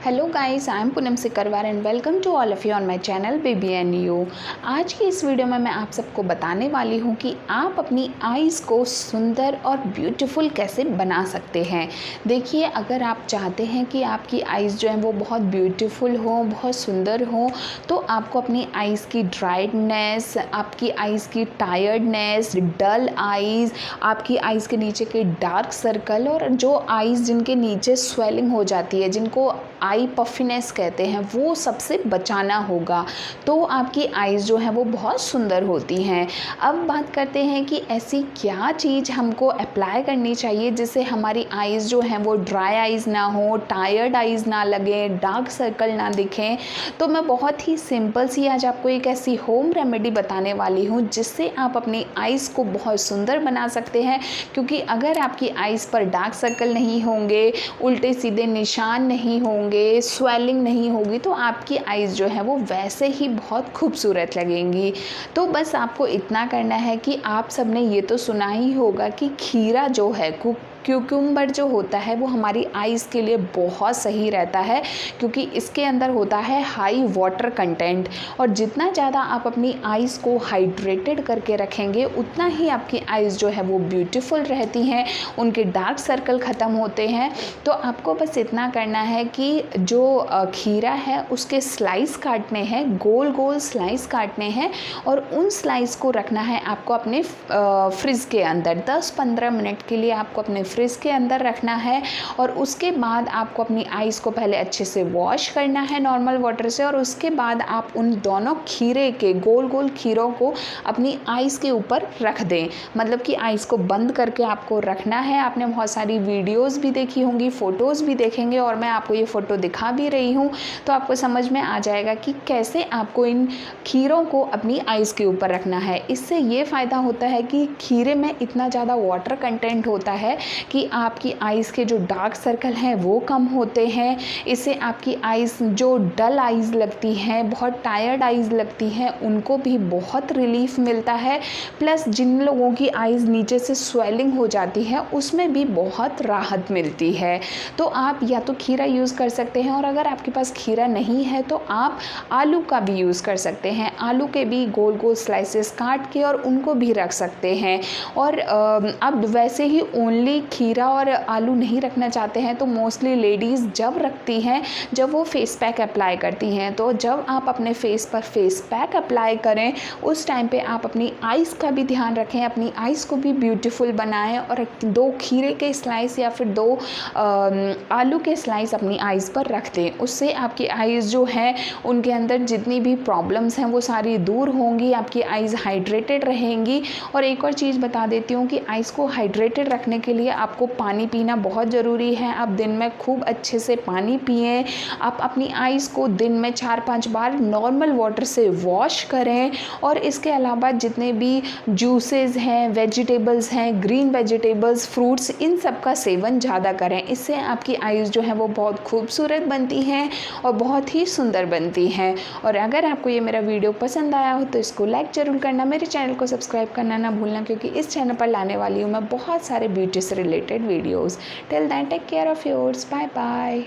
Hello guys, I am Poonam Sikarwar and welcome to all of you on my channel baby and you. आज की इस video में मैं आप सबको बताने वाली हूँ कि आप अपनी आईज़ को सुंदर और ब्यूटीफुल कैसे बना सकते हैं। देखिए, अगर आप चाहते हैं कि आपकी आईज़ जो हैं वो बहुत ब्यूटीफुल हो, बहुत सुंदर हो, तो आपको अपनी आईज़ की ड्राइडनेस, आपकी आईज़ की टायर्डनेस, डल आईज़, आपकी आईज़ के नीचे के डार्क सर्कल और जो आईज़ जिनके नीचे स्वेलिंग हो जाती है, जिनको आई पफिनेस कहते हैं, वो सबसे बचाना होगा। तो आपकी आईज़ जो हैं वो बहुत सुंदर होती हैं। अब बात करते हैं कि ऐसी क्या चीज़ हमको अप्लाई करनी चाहिए जिससे हमारी आईज़ जो हैं वो ड्राई आईज़ ना हो, टायर्ड आईज़ ना लगे, डार्क सर्कल ना दिखें। तो मैं बहुत ही सिंपल सी आज आपको एक ऐसी होम रेमेडी बताने वाली हूँ जिससे आप अपनी आईज़ को बहुत सुंदर बना सकते हैं। क्योंकि अगर आपकी आईज़ पर डार्क सर्कल नहीं होंगे, उल्टे सीधे निशान नहीं होंगे, स्वेलिंग नहीं होगी, तो आपकी आईज़ जो है वो वैसे ही बहुत खूबसूरत लगेंगी। तो बस आपको इतना करना है कि आप सबने ये तो सुना ही होगा कि खीरा जो है, क्यूकम्बर जो होता है वो हमारी आईज़ के लिए बहुत सही रहता है, क्योंकि इसके अंदर होता है हाई वाटर कंटेंट। और जितना ज़्यादा आप अपनी आईज़ को हाइड्रेटेड करके रखेंगे, उतना ही आपकी आईज़ जो है वो ब्यूटीफुल रहती हैं, उनके डार्क सर्कल ख़त्म होते हैं। तो आपको बस इतना करना है कि जो खीरा है उसके स्लाइस काटने हैं, गोल गोल स्लाइस काटने हैं, और उन स्लाइस को रखना है आपको अपने फ्रिज के अंदर 10-15 मिनट के लिए आपको अपने फ्रिज के अंदर रखना है। और उसके बाद आपको अपनी आईज़ को पहले अच्छे से वॉश करना है नॉर्मल वाटर से, और उसके बाद आप उन दोनों खीरे के गोल गोल खीरों को अपनी आईज़ के ऊपर रख दें। मतलब कि आईज़ को बंद करके आपको रखना है। आपने बहुत सारी वीडियोज़ भी देखी होंगी, फ़ोटोज़ भी देखेंगे, और मैं आपको ये फ़ोटो दिखा भी रही हूँ, तो आपको समझ में आ जाएगा कि कैसे आपको इन खीरों को अपनी आईज़ के ऊपर रखना है। इससे ये फ़ायदा होता है कि खीरे में इतना ज़्यादा वाटर कंटेंट होता है कि आपकी आईज़ के जो डार्क सर्कल हैं वो कम होते हैं। इससे आपकी आईज़ जो डल आईज़ लगती हैं, बहुत टायर्ड आईज़ लगती हैं, उनको भी बहुत रिलीफ मिलता है। प्लस जिन लोगों की आईज़ नीचे से स्वेलिंग हो जाती है, उसमें भी बहुत राहत मिलती है। तो आप या तो खीरा यूज़ कर सकते हैं, और अगर आपके पास खीरा नहीं है तो आप आलू का भी यूज़ कर सकते हैं। आलू के भी गोल गोल स्लाइसेस काट के और उनको भी रख सकते हैं। और अब वैसे ही ओनली खीरा और आलू नहीं रखना चाहते हैं तो मोस्टली लेडीज़ जब रखती हैं, जब वो फेस पैक अप्लाई करती हैं, तो जब आप अपने फेस पर फेस पैक अप्लाई करें उस टाइम पे आप अपनी आईज़ का भी ध्यान रखें, अपनी आईज़ को भी ब्यूटीफुल बनाएं, और 2 खीरे के स्लाइस या फिर 2 आलू के स्लाइस अपनी आईज़ पर रख दें। उससे आपकी आईज़ जो हैं उनके अंदर जितनी भी प्रॉब्लम्स हैं वो सारी दूर होंगी, आपकी आईज़ हाइड्रेटेड रहेंगी। और एक और चीज़ बता देती हूँ कि आईज़ को हाइड्रेटेड रखने के लिए आपको पानी पीना बहुत ज़रूरी है। आप दिन में खूब अच्छे से पानी पिएं। आप अपनी आईज़ को दिन में 4-5 बार नॉर्मल वाटर से वॉश करें। और इसके अलावा जितने भी जूसेस हैं, वेजिटेबल्स हैं, ग्रीन वेजिटेबल्स, फ्रूट्स, इन सब का सेवन ज़्यादा करें। इससे आपकी आईज़ जो है वो बहुत खूबसूरत बनती हैं और बहुत ही सुंदर बनती हैं। और अगर आपको ये मेरा वीडियो पसंद आया हो तो इसको लाइक ज़रूर करना, मेरे चैनल को सब्सक्राइब करना ना भूलना, क्योंकि इस चैनल पर लाने वाली हूँ मैं बहुत सारे ब्यूटी से related videos. Till then take care of yours, bye bye.